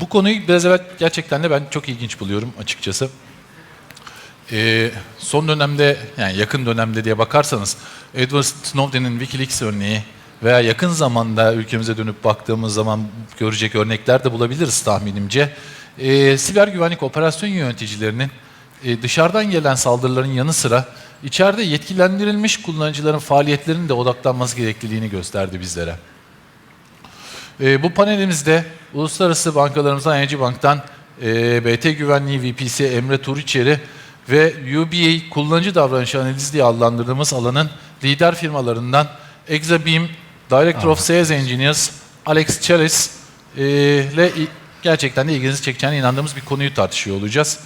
Bu konuyu biraz evvel gerçekten de ben çok ilginç buluyorum açıkçası. Son dönemde, yani yakın dönemde diye bakarsanız Edward Snowden'in WikiLeaks örneği veya yakın zamanda ülkemize dönüp baktığımız zaman görecek örnekler de bulabiliriz tahminimce. Siber güvenlik operasyon yöneticilerinin dışarıdan gelen saldırıların yanı sıra içeride yetkilendirilmiş kullanıcıların faaliyetlerinin de odaklanması gerekliliğini gösterdi bizlere. Bu panelimizde uluslararası bankalarımızdan ING Bank'tan BT Güvenliği VP'si Emre Tuğriçeri ve UBA kullanıcı davranışı analizi diye adlandırdığımız alanın lider firmalarından Exabeam Director of Sales Engineers Alex Challis ile gerçekten de ilginizi çekeceğine inandığımız bir konuyu tartışıyor olacağız.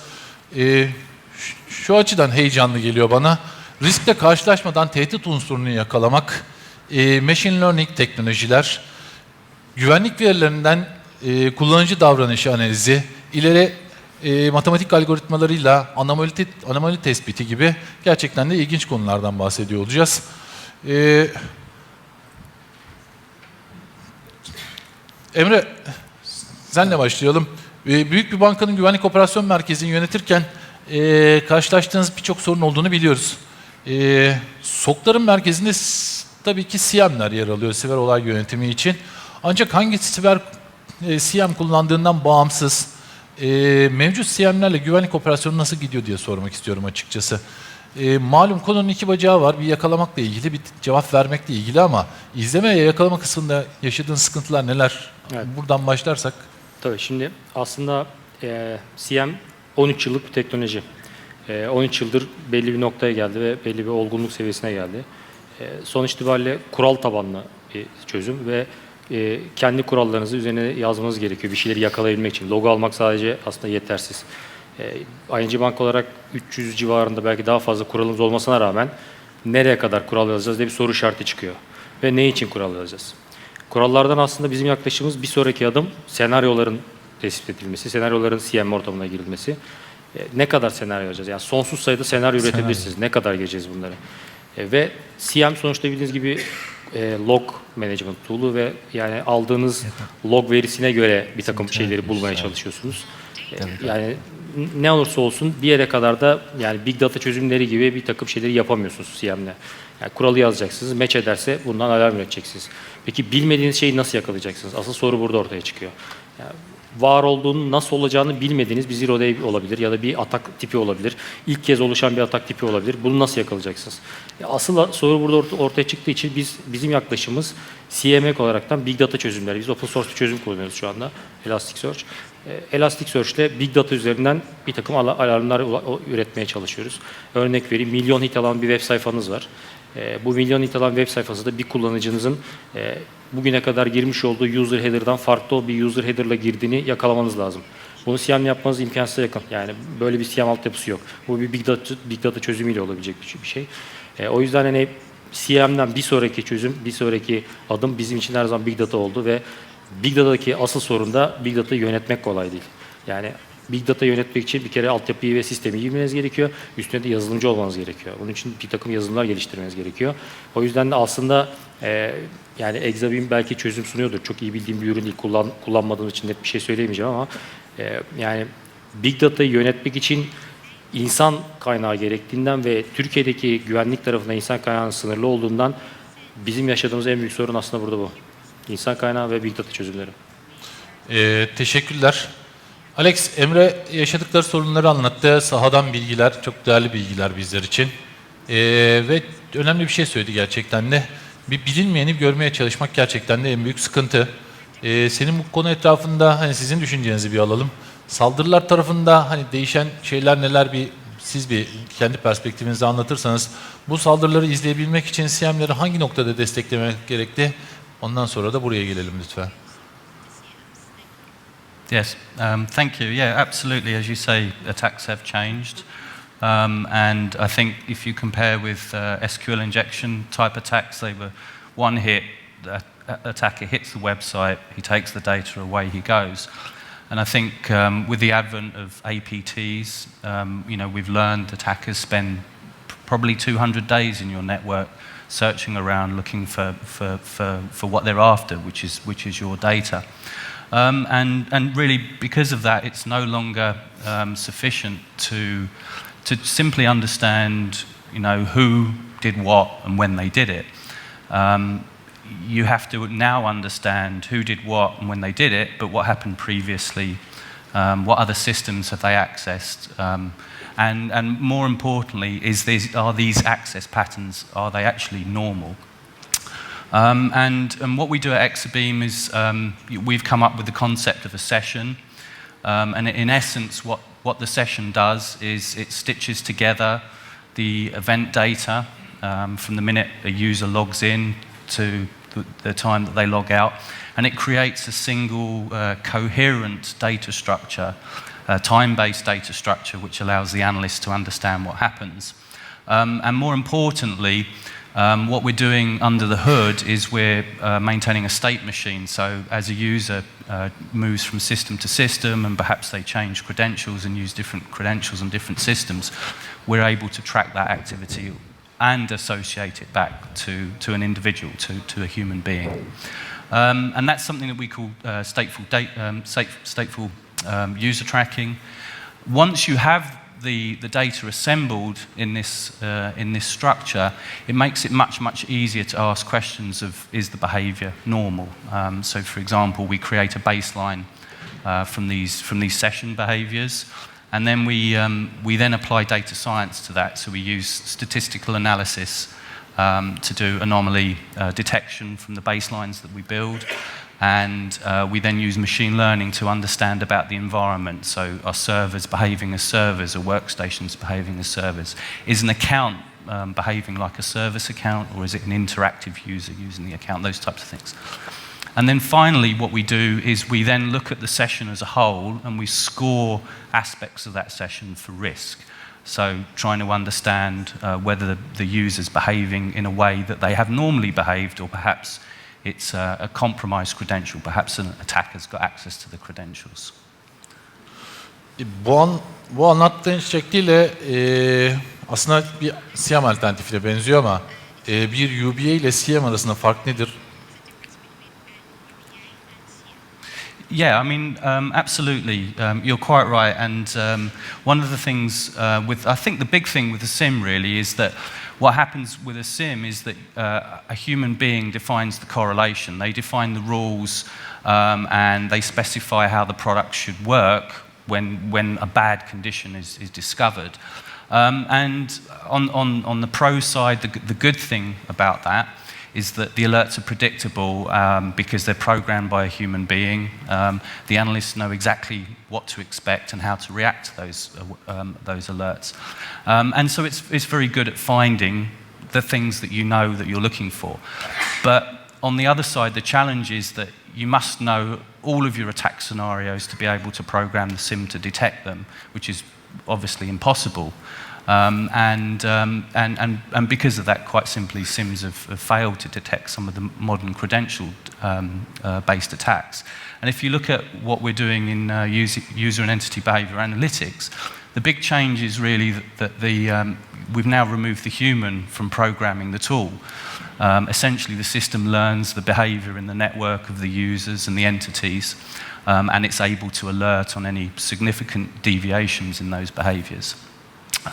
Şu açıdan heyecanlı geliyor bana. Riskle karşılaşmadan tehdit unsurunu yakalamak, machine learning teknolojiler, güvenlik verilerinden kullanıcı davranışı analizi, ileri matematik algoritmalarıyla anomali tespiti gibi gerçekten de ilginç konulardan bahsediyor olacağız. Emre, senle başlayalım. Büyük bir bankanın güvenlik operasyon merkezini yönetirken karşılaştığınız birçok sorun olduğunu biliyoruz. SOC'ların merkezinde tabii ki SIEM'ler yer alıyor siber olay yönetimi için. Ancak hangi SIEM kullandığından bağımsız mevcut SIEM'lerle güvenlik operasyonu nasıl gidiyor diye sormak istiyorum açıkçası. Malum konunun iki bacağı var. Bir yakalamakla ilgili, bir cevap vermekle ilgili ama izleme ve yakalama kısmında yaşadığın sıkıntılar neler? Evet. Buradan başlarsak. Tabii şimdi aslında SIEM 13 yıllık bir teknoloji. 13 yıldır belli bir noktaya geldi ve belli bir olgunluk seviyesine geldi. Sonuç itibariyle kural tabanlı bir çözüm ve kendi kurallarınızı üzerine yazmanız gerekiyor bir şeyleri yakalayabilmek için. Logo almak sadece aslında yetersiz. ING Bank olarak 300 civarında belki daha fazla kuralımız olmasına rağmen nereye kadar kural yazacağız diye bir soru işareti çıkıyor. Ve ne için kural yazacağız? Kurallardan aslında bizim yaklaşımımız bir sonraki adım senaryoların tespit edilmesi, senaryoların SIEM ortamına girilmesi. Ne kadar senaryo yazacağız? Yani sonsuz sayıda senaryo üretebilirsiniz. Ne kadar gireceğiz bunları? Ve SIEM sonuçta bildiğiniz gibi log management tool'u ve yani aldığınız log verisine göre bir takım şeyleri bulmaya çalışıyorsunuz. Yani ne olursa olsun bir yere kadar da yani big data çözümleri gibi bir takım şeyleri yapamıyorsunuz SIEM'le. Yani kuralı yazacaksınız, match ederse bundan alarm üreteceksiniz. Peki bilmediğiniz şeyi nasıl yakalayacaksınız? Asıl soru burada ortaya çıkıyor. Yani var olduğunu, nasıl olacağını bilmediğiniz bir zero day olabilir ya da bir atak tipi olabilir. İlk kez oluşan bir atak tipi olabilir. Bunu nasıl yakalayacaksınız? Asıl soru burada ortaya çıktığı için bizim yaklaşımımız CME olaraktan Big Data çözümleri. Biz open source bir çözüm kullanıyoruz şu anda. Elasticsearch. Elasticsearch ile Big Data üzerinden bir takım alarmlar üretmeye çalışıyoruz. Örnek vereyim, milyon hit alan bir web sayfanız var. Bu milyon hit alan web sayfası da bir kullanıcınızın bugüne kadar girmiş olduğu user header'dan farklı bir user header'la girdiğini yakalamanız lazım. Bunu SIEM yapmanız imkansıza yakın. Yani böyle bir SIEM altyapısı yok. Bu bir Big Data çözümüyle olabilecek bir şey. O yüzden hani SIEM'den bir sonraki çözüm, bir sonraki adım bizim için her zaman Big Data oldu ve Big Data'daki asıl sorun da Big Data'yı yönetmek kolay değil. Yani Big Data yönetmek için bir kere altyapıyı ve sistemi iyi bilmeniz gerekiyor. Üstüne de yazılımcı olmanız gerekiyor. Bunun için bir takım yazılımlar geliştirmeniz gerekiyor. O yüzden de aslında yani Exabeam belki çözüm sunuyordur. Çok iyi bildiğim bir ürün değil. Kullanmadığım için net bir şey söyleyemeyeceğim ama yani Big Data'yı yönetmek için insan kaynağı gerektiğinden ve Türkiye'deki güvenlik tarafında insan kaynağının sınırlı olduğundan bizim yaşadığımız en büyük sorun aslında burada bu. İnsan kaynağı ve Big Data çözümleri. Teşekkürler. Alex, Emre yaşadıkları sorunları anlattı. Sahadan bilgiler, çok değerli bilgiler bizler için. Ve önemli bir şey söyledi gerçekten de. Bir bilinmeyeni görmeye çalışmak gerçekten de en büyük sıkıntı. Senin bu konu etrafında hani sizin düşüncenizi bir alalım. Saldırılar tarafında hani değişen şeyler neler, siz bir kendi perspektifinizi anlatırsanız bu saldırıları izleyebilmek için SIEM'leri hangi noktada desteklemek gerekli? Ondan sonra da buraya gelelim lütfen. Yes, thank you. Yeah, absolutely. As you say, attacks have changed. And I think if you compare with SQL injection type attacks, they were one hit, the attacker hits the website, he takes the data, away he goes. And I think with the advent of APTs, we've learned attackers spend probably 200 days in your network searching around looking for what they're after, which is your data. And really, because of that, it's no longer sufficient to simply understand, who did what and when they did it. You have to now understand who did what and when they did it, but what happened previously, what other systems have they accessed, and more importantly, are these access patterns, are they actually normal? And what we do at Exabeam is we've come up with the concept of a session, and in essence what the session does is it stitches together the event data from the minute a user logs in to the time that they log out, and it creates a single coherent data structure, time-based data structure, which allows the analyst to understand what happens. And more importantly, what we're doing under the hood is we're maintaining a state machine. So as a user moves from system to system, and perhaps they change credentials and use different credentials on different systems, we're able to track that activity and associate it back to an individual, to a human being. And that's something that we call stateful user tracking. Once you have the data assembled in this structure, it makes it much easier to ask questions of, is the behavior normal? So for example, we create a baseline from these session behaviors, and then we then apply data science to that. So we use statistical analysis to do anomaly detection from the baselines that we build. And we then use machine learning to understand about the environment. So are servers behaving as servers, or workstations behaving as servers? Is an account behaving like a service account, or is it an interactive user using the account? Those types of things. And then finally, what we do is we then look at the session as a whole, and we score aspects of that session for risk. So trying to understand whether the user's behaving in a way that they have normally behaved, or perhaps it's a compromised credential. Perhaps an attacker's got access to the credentials. Bu anlattığın şekliyle aslında bir CM alternatifine benziyor ama bir UBA ile CM arasında fark nedir? Yeah, I mean, absolutely. You're quite right. And one of the things I think the big thing with the SIM really is that what happens with a SIM is that a human being defines the correlation. They define the rules and they specify how the product should work when a bad condition is discovered. And on the pro side, the good thing about that is that the alerts are predictable because they're programmed by a human being. The analysts know exactly what to expect and how to react to those alerts. And so it's very good at finding the things that you know that you're looking for. But on the other side, the challenge is that you must know all of your attack scenarios to be able to program the SIM to detect them, which is obviously impossible. And because of that, quite simply, SIMs have failed to detect some of the modern credential-based attacks. And if you look at what we're doing in user and entity behavior analytics, the big change is really that we've now removed the human from programming the tool. Essentially, the system learns the behavior in the network of the users and the entities, and it's able to alert on any significant deviations in those behaviors.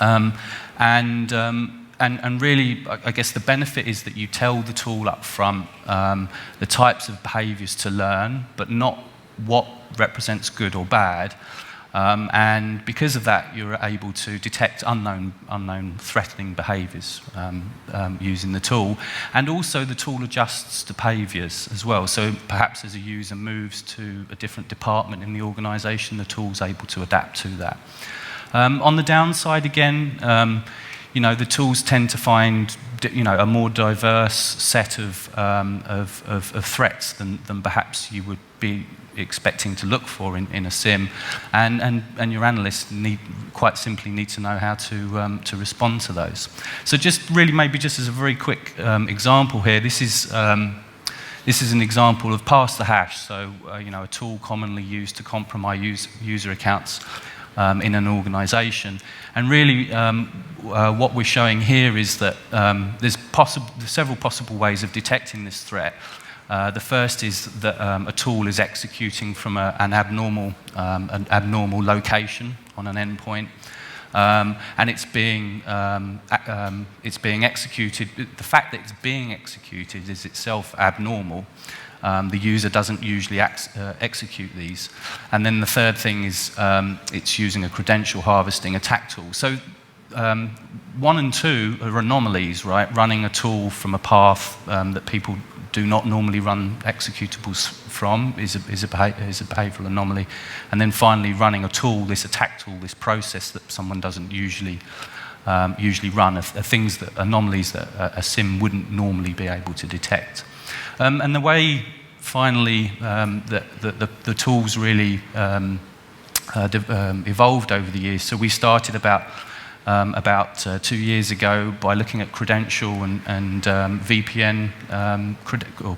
And really, I guess the benefit is that you tell the tool up front the types of behaviors to learn, but not what represents good or bad. And because of that, you're able to detect unknown threatening behaviors using the tool. And also the tool adjusts to behaviors as well. So perhaps as a user moves to a different department in the organization, the tool's able to adapt to that. On the downside, again, the tools tend to find a more diverse set of threats than perhaps you would be expecting to look for in a SIM, and your analysts quite simply need to know how to respond to those. So just really maybe just as a very quick example here, this is an example of pass the hash. So a tool commonly used to compromise user accounts in an organization. And really what we're showing here is that there's several possible ways of detecting this threat. The first is that a tool is executing from an abnormal location on an endpoint, and it's being executed. The fact that it's being executed is itself abnormal. The user doesn't usually execute these. And then the third thing is it's using a credential harvesting attack tool. So 1 and 2 are anomalies, right? Running a tool from a path that people do not normally run executables from is a behavioral anomaly. And then finally, running a tool, this attack tool, this process that someone doesn't usually run, are anomalies that a SIM wouldn't normally be able to detect. And the way, finally, the tools really evolved over the years. So we started about 2 years ago by looking at credential and VPN,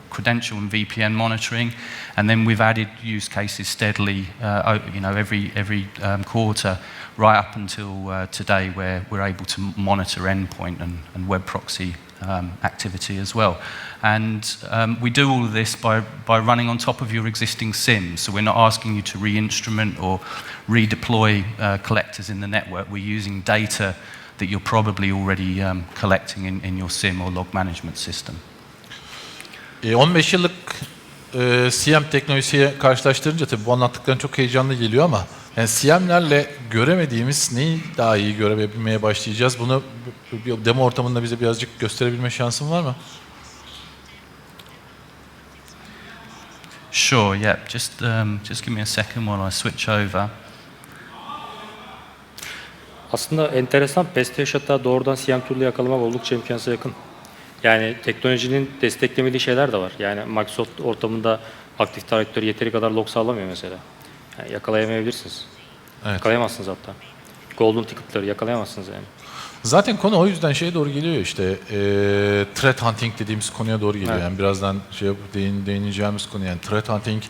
credential and VPN monitoring, and then we've added use cases steadily, every quarter, right up until today, where we're able to monitor endpoint and web proxy activity as well. And we do all of this by running on top of your existing SIMs. So we're not asking you to re-instrument or redeploy collectors in the network. We're using data that you're probably already collecting in your SIM or log management system. 15 yıllık CM teknolojisiye karşılaştırınca tabii bu anlattıkların çok heyecanlı geliyor ama yani CM'lerle göremediğimiz neyi daha iyi görebilmeye başlayacağız? Bunu bir demo ortamında bize birazcık gösterebilme şansın var mı? Sure, yeah. Just give me a second while I switch over. Aslında enteresan, PES'te hatta doğrudan CM tool'u yakalamak oldukça imkansıza yakın. Yani teknolojinin desteklemediği şeyler de var. Yani Microsoft ortamında Active Directory yeteri kadar log sağlamıyor mesela. Yani yakalayamayabilirsiniz. Evet. Yakalayamazsınız hatta. Golden ticket'ları yakalayamazsınız yani. Zaten konu o yüzden şeye doğru geliyor işte, threat hunting dediğimiz konuya doğru geliyor. Evet. Yani birazdan değineceğimiz konu, yani threat hunting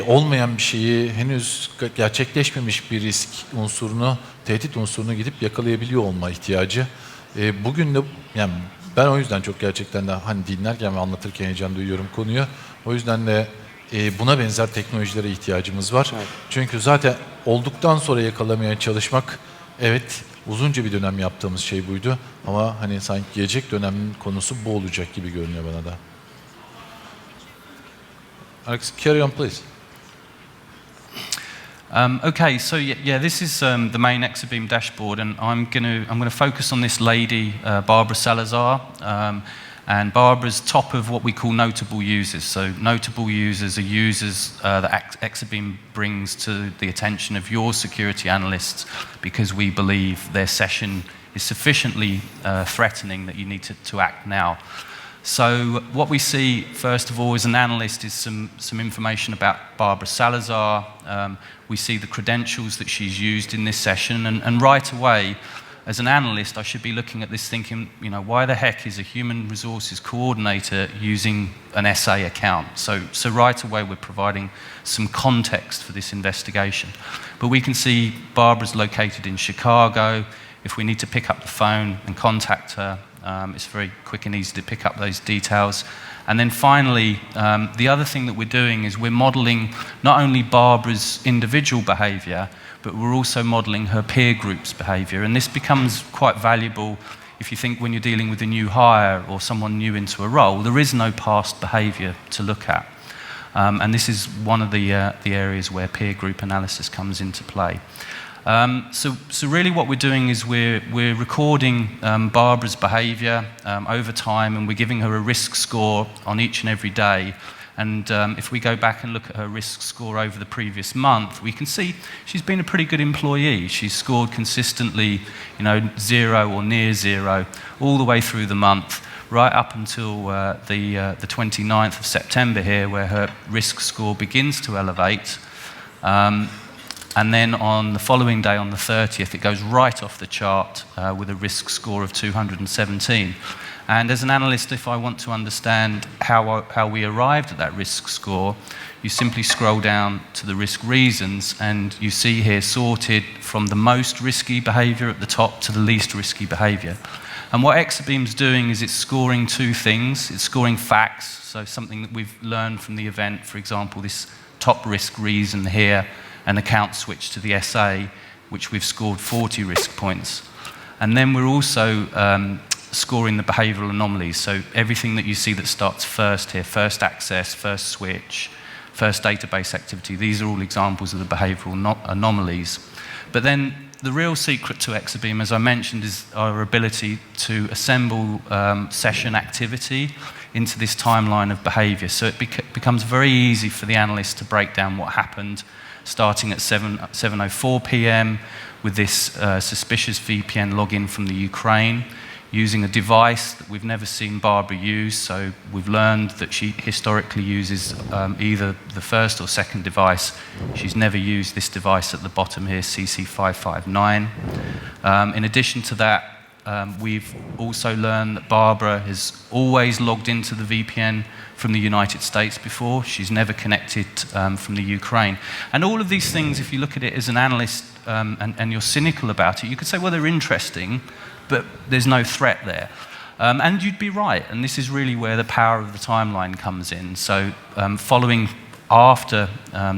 olmayan bir şeyi, henüz gerçekleşmemiş bir risk unsurunu, tehdit unsurunu gidip yakalayabiliyor olma ihtiyacı. Bugün de yani ben o yüzden çok gerçekten de hani dinlerken ve anlatırken heyecan duyuyorum konuyu. O yüzden de buna benzer teknolojilere ihtiyacımız var. Evet. Çünkü zaten olduktan sonra yakalamaya çalışmak, evet, uzunca bir dönem yaptığımız şey buydu ama hani sanki gelecek dönemin konusu bu olacak gibi görünüyor bana da. Alex, carry on please. Okay, so yeah, this is the main Exabeam dashboard, and I'm going to focus on this lady, Barbara Salazar, and Barbara's top of what we call notable users. So notable users are users that Exabeam brings to the attention of your security analysts because we believe their session is sufficiently threatening that you need to act now. So what we see, first of all, as an analyst is some information about Barbara Salazar. We see the credentials that she's used in this session, and right away, as an analyst, I should be looking at this thinking, why the heck is a human resources coordinator using an SA account? So right away, we're providing some context for this investigation. But we can see Barbara's located in Chicago. If we need to pick up the phone and contact her, it's very quick and easy to pick up those details. And then finally, the other thing that we're doing is we're modeling not only Barbara's individual behavior, but we're also modeling her peer group's behavior. And this becomes quite valuable if you think when you're dealing with a new hire or someone new into a role, there is no past behavior to look at. And this is one of the areas where peer group analysis comes into play. So really what we're doing is we're recording Barbara's behavior over time, and we're giving her a risk score on each and every day. And if we go back and look at her risk score over the previous month, we can see she's been a pretty good employee. She's scored consistently, 0 or near 0 all the way through the month, right up until the 29th of September here, where her risk score begins to elevate. And then on the following day, on the 30th, it goes right off the chart with a risk score of 217. And as an analyst, if I want to understand how we arrived at that risk score, you simply scroll down to the risk reasons, and you see here sorted from the most risky behavior at the top to the least risky behavior. And what Exabeam's doing is it's scoring two things. It's scoring facts, so something that we've learned from the event, for example, this top risk reason here, an account switch to the SA, which we've scored 40 risk points. And then we're also scoring the behavioral anomalies, so everything that you see that starts first here, first access, first switch, first database activity, these are all examples of the behavioral anomalies. But then the real secret to Exabeam, as I mentioned, is our ability to assemble session activity into this timeline of behavior. So it becomes very easy for the analyst to break down what happened, starting at 7:04 p.m. with this suspicious VPN login from the Ukraine, using a device that we've never seen Barbara use. So we've learned that she historically uses either the first or second device. She's never used this device at the bottom here, CC559. In addition to that, we've also learned that Barbara has always logged into the VPN from the United States before. She's never connected from the Ukraine. And all of these things, if you look at it as an analyst and you're cynical about it, you could say, well, they're interesting, but there's no threat there. And you'd be right, and this is really where the power of the timeline comes in. So following after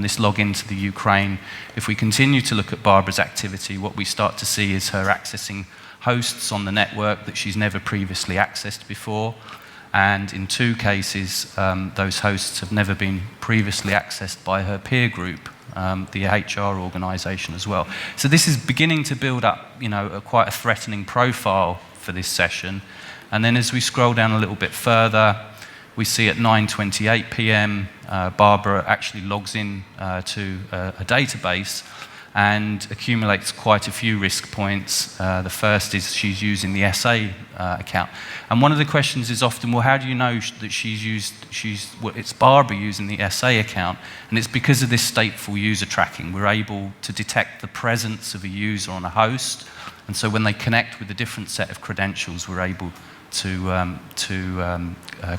this login to the Ukraine, if we continue to look at Barbara's activity, what we start to see is her accessing hosts on the network that she's never previously accessed before. And in 2 cases, those hosts have never been previously accessed by her peer group, the HR organization as well. So this is beginning to build up, quite a threatening profile for this session. And then as we scroll down a little bit further, we see at 9:28 p.m., Barbara actually logs in to a database and accumulates quite a few risk points. The first is she's using the SA account. And one of the questions is often, well, how do you know that it's Barbara using the SA account? And it's because of this stateful user tracking. We're able to detect the presence of a user on a host. And so when they connect with a different set of credentials, we're able to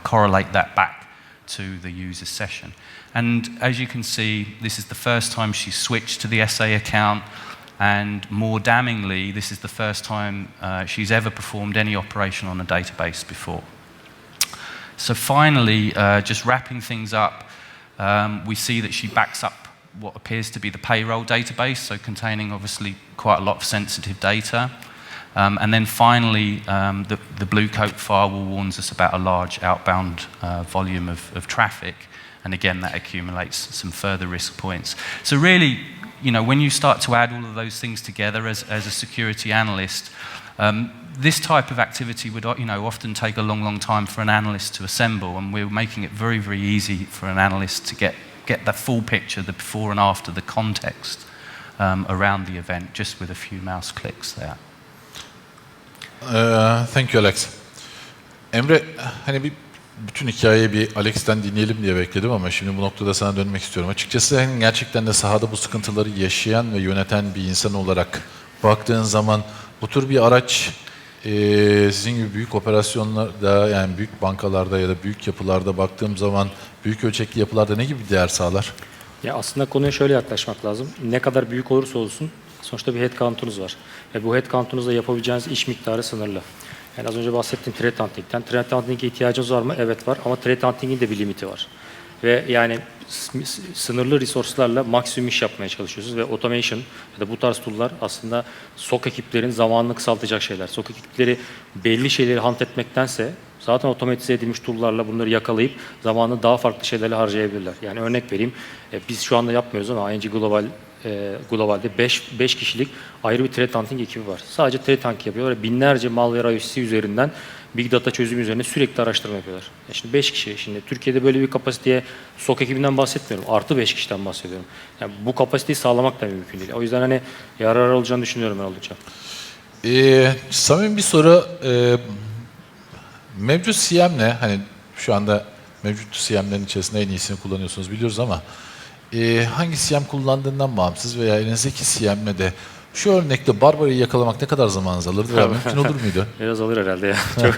correlate that back to the user session. And as you can see, this is the first time she's switched to the SA account, and more damningly, this is the first time she's ever performed any operation on a database before. So finally, just wrapping things up, we see that she backs up what appears to be the payroll database, so containing obviously quite a lot of sensitive data. And then finally, the blue coat firewall warns us about a large outbound volume of traffic. And again, that accumulates some further risk points. So really, when you start to add all of those things together as a security analyst, this type of activity would often take a long time for an analyst to assemble. And we're making it very, very easy for an analyst to get that full picture, the before and after, the context around the event, just with a few mouse clicks there. Thank you, Alex. Emre, bütün hikayeyi bir Alex'ten dinleyelim diye bekledim ama şimdi bu noktada sana dönmek istiyorum. Açıkçası gerçekten de sahada bu sıkıntıları yaşayan ve yöneten bir insan olarak baktığın zaman bu tür bir araç sizin gibi büyük operasyonlarda, yani büyük bankalarda ya da büyük yapılarda baktığım zaman büyük ölçekli yapılarda ne gibi değer sağlar? Ya aslında konuya şöyle yaklaşmak lazım. Ne kadar büyük olursa olsun sonuçta bir headcount'unuz var. Ve bu headcount'unuzda yapabileceğiniz iş miktarı sınırlı. Yani az önce bahsettiğim threat hunting'ten. Threat hunting'e ihtiyacınız var mı? Evet var, ama threat hunting'in de bir limiti var. Ve yani sınırlı resource'larla maksimum iş yapmaya çalışıyorsunuz ve automation ya da bu tarz tool'lar aslında SOC ekiplerin zamanını kısaltacak şeyler. SOC ekipleri belli şeyleri hunt etmektense zaten otomatize edilmiş tool'larla bunları yakalayıp zamanını daha farklı şeylerle harcayabilirler. Yani örnek vereyim, biz şu anda yapmıyoruz ama ING Global'de 5 kişilik ayrı bir threat hunting ekibi var. Sadece threat hunting yapıyorlar. Binlerce malware IOC üzerinden Big Data çözümü üzerine sürekli araştırma yapıyorlar. Şimdi 5 kişi. Şimdi Türkiye'de böyle bir kapasiteye SOC ekibinden bahsetmiyorum. Artı 5 kişiden bahsediyorum. Yani bu kapasiteyi sağlamak da mümkün değil. O yüzden yarar olacağını düşünüyorum ben oldukça. Samimi bir soru. Mevcut CM'le, şu anda mevcut CM'lerin içerisinde en iyisini kullanıyorsunuz biliyoruz ama hangi CM kullandığından bağımsız veya elinizdeki CM'le de şu örnekte Barbara'yı yakalamak ne kadar zamanınız alırdı veya mümkün olur muydu? Biraz alır herhalde ya. Çok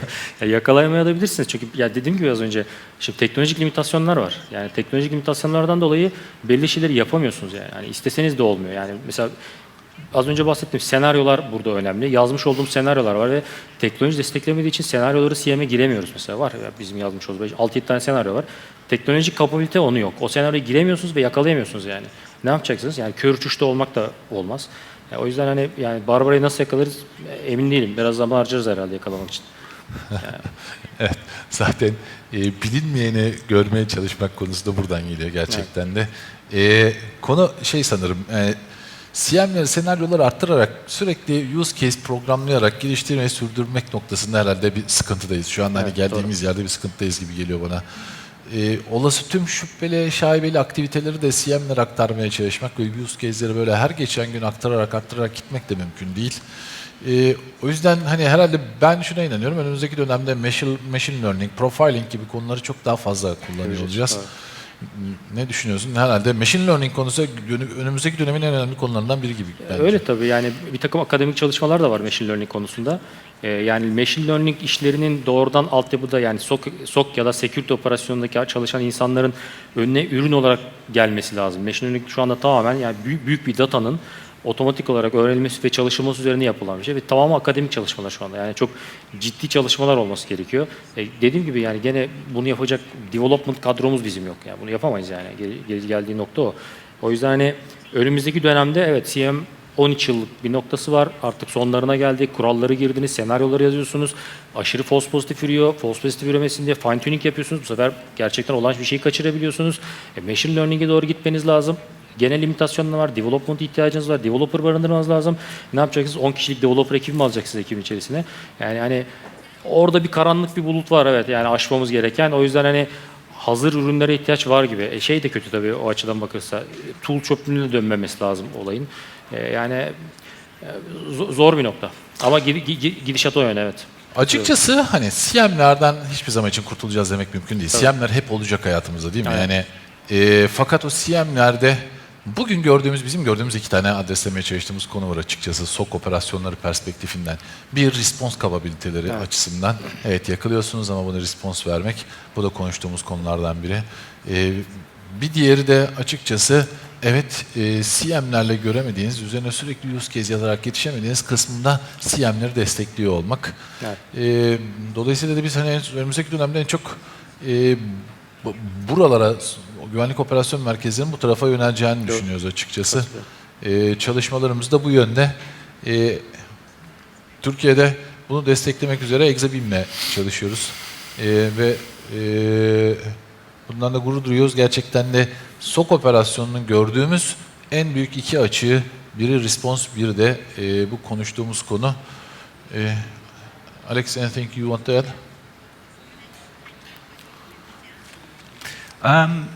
yakalayamayabilirsiniz. Çünkü dediğim gibi az önce şimdi teknolojik limitasyonlar var. Yani teknolojik limitasyonlardan dolayı belli şeyleri yapamıyorsunuz yani. Yani isteseniz de olmuyor. Yani mesela Az önce bahsettiğim senaryolar burada önemli. Yazmış olduğum senaryolar var ve teknoloji desteklemediği için senaryoları CM'e giremiyoruz mesela. Var ya bizim yazmış olduğumuz 6-7 tane senaryo var. Teknolojik kapabilite onu yok. O senaryoya giremiyorsunuz ve yakalayamıyorsunuz yani. Ne yapacaksınız? Yani kör uçuşta olmak da olmaz. O yüzden hani yani Barbara'yı nasıl yakalarız emin değilim. Biraz zaman harcarız herhalde yakalamak için. Yani. Evet, zaten bilinmeyeni görmeye çalışmak konusu da buradan geliyor gerçekten de. Konu sanırım, CM'leri, senaryoları arttırarak sürekli use case programlayarak geliştirmeyi sürdürmek noktasında herhalde bir sıkıntıdayız. Şu anda hani geldiğimiz yerde bir sıkıntıdayız gibi geliyor bana. Olası tüm şüpheli, şaibeli aktiviteleri de CM'lere aktarmaya çalışmak ve use case'leri böyle her geçen gün arttırarak gitmek de mümkün değil. O yüzden hani herhalde ben şuna inanıyorum, önümüzdeki dönemde machine learning, profiling gibi konuları çok daha fazla kullanıyor olacağız. Evet. Ne düşünüyorsun? Herhalde machine learning konusu önümüzdeki dönemin en önemli konularından biri gibi bence. Öyle tabii, yani bir takım akademik çalışmalar da var machine learning konusunda. Yani machine learning işlerinin doğrudan altyapıda, yani SOC ya da security operasyonundaki çalışan insanların önüne ürün olarak gelmesi lazım. Machine learning şu anda tamamen yani büyük bir datanın otomatik olarak öğrenilmesi ve çalışılması üzerine yapılan bir şey ve tamamı akademik çalışmalar şu anda. Yani çok ciddi çalışmalar olması gerekiyor. Dediğim gibi yani gene bunu yapacak development kadromuz bizim yok. Yani bunu yapamayız yani. Geldiği nokta o. O yüzden hani önümüzdeki dönemde evet CM 13 yıllık bir noktası var. Artık sonlarına geldik. Kuralları girdiniz, senaryoları yazıyorsunuz. Aşırı false pozitif yürüyor. False pozitif yürümesin diye fine tuning yapıyorsunuz. Bu sefer gerçekten olan bir şeyi kaçırabiliyorsunuz. Machine learning'e doğru gitmeniz lazım. Genel limitasyonlar var. Development ihtiyacınız var. Developer barındırmanız lazım. Ne yapacaksınız? 10 kişilik developer ekibi mi alacaksınız ekibin içerisine? Yani hani orada bir karanlık bir bulut var evet. Yani aşmamız gereken. O yüzden hani hazır ürünlere ihtiyaç var gibi. Şey de kötü tabii o açıdan bakırsa. Tool çöplüğüne dönmemesi lazım olayın. Yani zor bir nokta. Ama gidişat o yöne evet. Açıkçası hani CM'lerden hiçbir zaman için kurtulacağız demek mümkün değil. Tabii. CM'ler hep olacak hayatımızda değil mi? Evet. Yani fakat o CM'lerde bugün bizim gördüğümüz iki tane adreslemeye çalıştığımız konu var açıkçası SOC operasyonları perspektifinden. Bir, response kapabiliteleri açısından. Evet, yakalıyorsunuz ama buna response vermek. Bu da konuştuğumuz konulardan biri. Bir diğeri de açıkçası evet CM'lerle göremediğiniz, üzerine sürekli use case yazarak yetişemediğiniz kısmında CM'leri destekliyor olmak. Evet. Dolayısıyla da biz hani önümüzdeki dönemde en çok buralara, güvenlik operasyon merkezlerinin bu tarafa yöneleceğini düşünüyoruz açıkçası. Çalışmalarımız da bu yönde. Türkiye'de bunu desteklemek üzere Exabeam'le çalışıyoruz. Ve bundan da gurur duyuyoruz. Gerçekten de SOC operasyonunun gördüğümüz en büyük iki açığı, biri response, biri de bu konuştuğumuz konu. Alex, anything you want to add?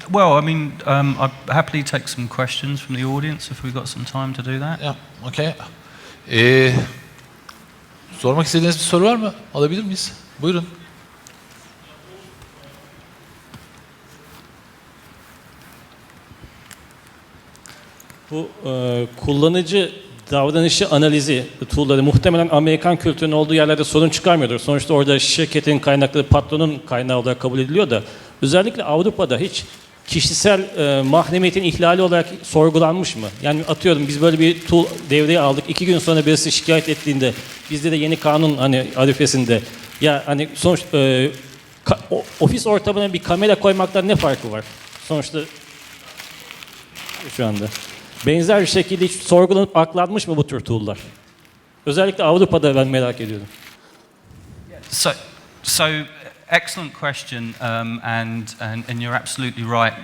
Well, I mean, I'd happily take some questions from the audience if we've got some time to do that. Yeah, okay. Sormak istediğiniz bir soru var mı? Alabilir miyiz? Buyurun. Bu kullanıcı davranışı analizi tool'ları muhtemelen Amerikan kültürünün olduğu yerlerde sorun çıkarmıyordur. Sonuçta orada şirketin kaynakları patronun kaynağı olarak kabul ediliyor da özellikle Avrupa'da hiç kişisel mahremiyetin ihlali olarak sorgulanmış mı? Yani atıyorum biz böyle bir tool devreye aldık. 2 gün sonra birisi şikayet ettiğinde bizde de yeni kanun hani arifesinde ya hani sonuç ofis ortamına bir kamera koymaktan ne farkı var? Sonuçta şu anda. Benzer bir şekilde hiç sorgulanıp aklanmış mı bu tür tool'lar? Özellikle Avrupa'da ben merak ediyorum. So excellent question, and you're absolutely right.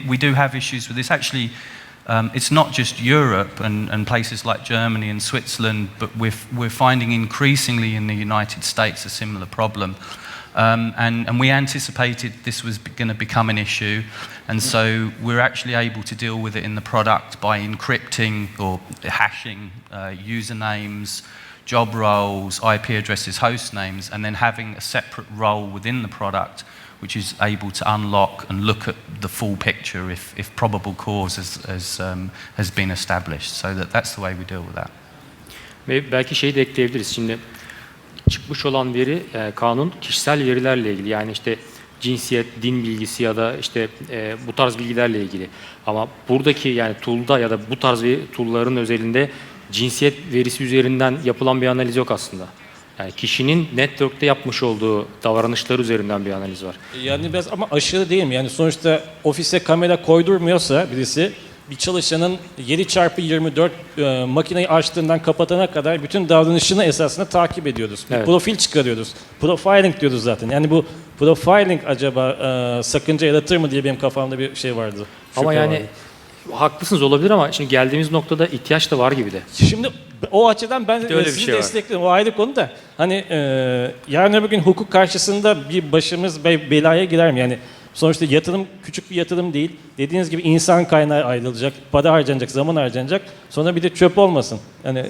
We do have issues with this. Actually, it's not just Europe and places like Germany and Switzerland, but we're finding increasingly in the United States a similar problem. And we anticipated this was going to become an issue, and so we're actually able to deal with it in the product by encrypting or hashing usernames, job roles, IP addresses, host names, and then having a separate role within the product which is able to unlock and look at the full picture if probable cause has been established. So that's the way we deal with that. Ve belki şeyi de ekleyebiliriz. Şimdi çıkmış olan veri, kanun kişisel verilerle ilgili. Yani işte cinsiyet, din bilgisi ya da işte bu tarz bilgilerle ilgili. Ama buradaki yani tool'da ya da bu tarz tool'ların özelinde cinsiyet verisi üzerinden yapılan bir analiz yok aslında. Yani kişinin network'te yapmış olduğu davranışlar üzerinden bir analiz var. Yani biraz ama aşırı değil mi? Yani sonuçta ofise kamera koydurmuyorsa birisi bir çalışanın 7x24 makineyi açtığından kapatana kadar bütün davranışını esasında takip ediyoruz. Bir evet. profil çıkarıyoruz. Profiling diyoruz zaten. Yani bu profiling acaba sakınca yaratır mı diye benim kafamda bir şey vardı. Ama yani vardı. haklısınız olabilir ama şimdi geldiğimiz noktada ihtiyaç da var gibi de. Şimdi o açıdan ben öyle bir sizi şey var. destekliyorum. O ayrı konu da. Hani yarın öbür gün hukuk karşısında bir başımız belaya girer mi? Yani sonuçta yatırım küçük bir yatırım değil. Dediğiniz gibi insan kaynağı ayrılacak, para harcanacak, zaman harcanacak. Sonra bir de çöp olmasın. Yani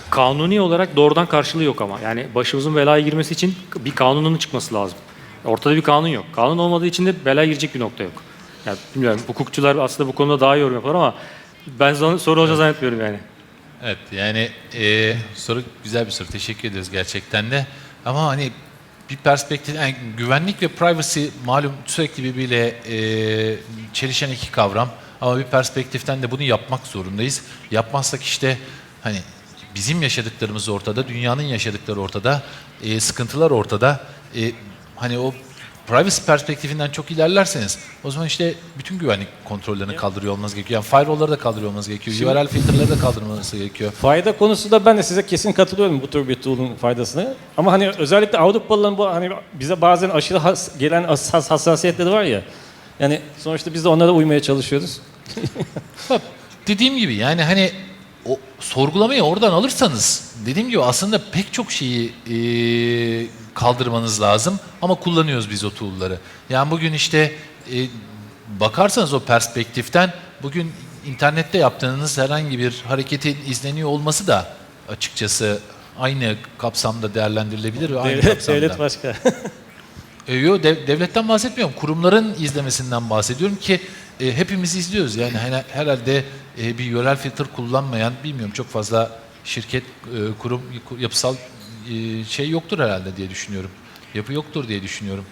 Kanuni olarak doğrudan karşılığı yok ama. Yani başımızın belaya girmesi için bir kanunun çıkması lazım. Ortada bir kanun yok. Kanun olmadığı için de belaya girecek bir nokta yok. Yani bilmiyorum, hukukçular aslında bu konuda daha iyi yorum yapar ama ben sorun olacağını zannetmiyorum yani. Evet, yani soru güzel bir soru. Teşekkür ediyoruz gerçekten de. Ama hani bir perspektif, yani güvenlik ve privacy malum sürekli birbiriyle çelişen iki kavram. Ama bir perspektiften de bunu yapmak zorundayız. Yapmazsak işte hani bizim yaşadıklarımız ortada, dünyanın yaşadıkları ortada, sıkıntılar ortada. Hani o privacy perspektifinden çok ilerlerseniz o zaman işte bütün güvenlik kontrollerini kaldırıyor olmanız gerekiyor. Yani firewall'ları da kaldırıyor olmanız gerekiyor. URL filtreleri de kaldırılması gerekiyor. fayda konusunda ben de size kesin katılıyorum bu tür bir tool'un faydasını. Ama hani özellikle Avrupalıların bu hani bize bazen aşırı gelen hassasiyetleri var ya. Yani sonuçta biz de onlara uymaya çalışıyoruz. Dediğim gibi yani hani o sorgulamayı oradan alırsanız dediğim gibi aslında pek çok şeyi kaldırmanız lazım ama kullanıyoruz biz o tool'ları. Yani bugün işte bakarsanız o perspektiften bugün internette yaptığınız herhangi bir hareketin izleniyor olması da açıkçası aynı kapsamda değerlendirilebilir ve aynı kapsamda. Devlet başka. Yok, devletten bahsetmiyorum. Kurumların izlemesinden bahsediyorum ki hepimiz izliyoruz. Yani herhalde bir URL filter kullanmayan, bilmiyorum, çok fazla şirket, kurum, yapısal şey yoktur herhalde diye düşünüyorum. Yapı yoktur diye düşünüyorum.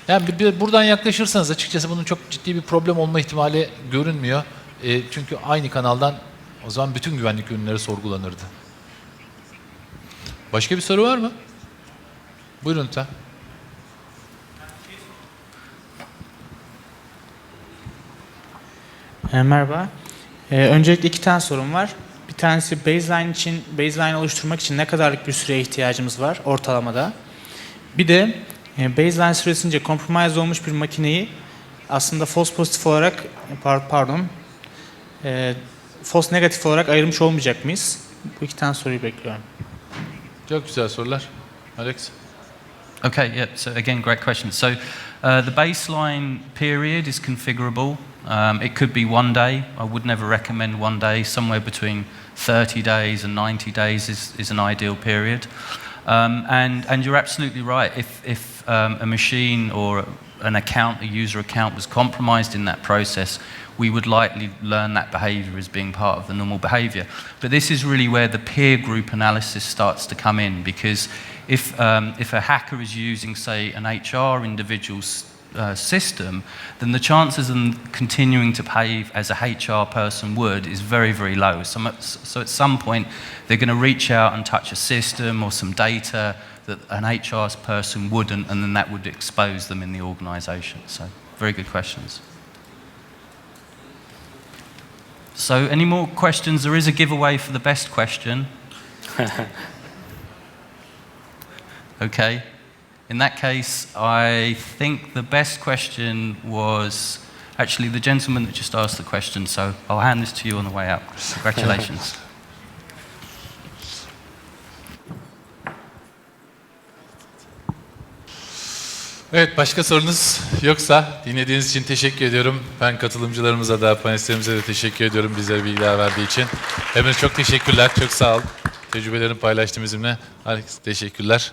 Yani buradan yaklaşırsanız açıkçası bunun çok ciddi bir problem olma ihtimali görünmüyor. Çünkü aynı kanaldan o zaman bütün güvenlik ürünleri sorgulanırdı. Başka bir soru var mı? Buyurun lütfen. Merhaba. Öncelikle iki tane sorum var. Bir tanesi baseline oluşturmak için ne kadarlık bir süreye ihtiyacımız var ortalamada? Bir de baseline süresince compromise olmuş bir makineyi aslında false pozitif olarak false negatif olarak ayırmış olmayacak mıyız? Bu iki tane soruyu bekliyorum. Çok güzel sorular. Alex? Okay, yeah, so again, great question. So the baseline period is configurable. It could be 1 day. I would never recommend 1 day. Somewhere between 30 days and 90 days is an ideal period. And you're absolutely right. If a machine or an account, a user account, was compromised in that process, we would likely learn that behavior as being part of the normal behavior. But this is really where the peer group analysis starts to come in, because if a hacker is using, say, an HR individual's system, then the chances of them continuing to behave as a HR person would is very, very low. So at some point, they're going to reach out and touch a system or some data that an HR person wouldn't, and then that would expose them in the organization. So very good questions. So any more questions? There is a giveaway for the best question. Okay. In that case, I think the best question was actually the gentleman that just asked the question, so I'll hand this to you on the way out. Congratulations. Evet, başka sorunuz yoksa dinlediğiniz için teşekkür ediyorum. Ben katılımcılarımıza da, panelistlerimize de teşekkür ediyorum bizlere bilgiler verdiği için. Emre, çok teşekkürler, çok sağ ol. Tecrübelerini paylaştın bizimle. Alex, teşekkürler.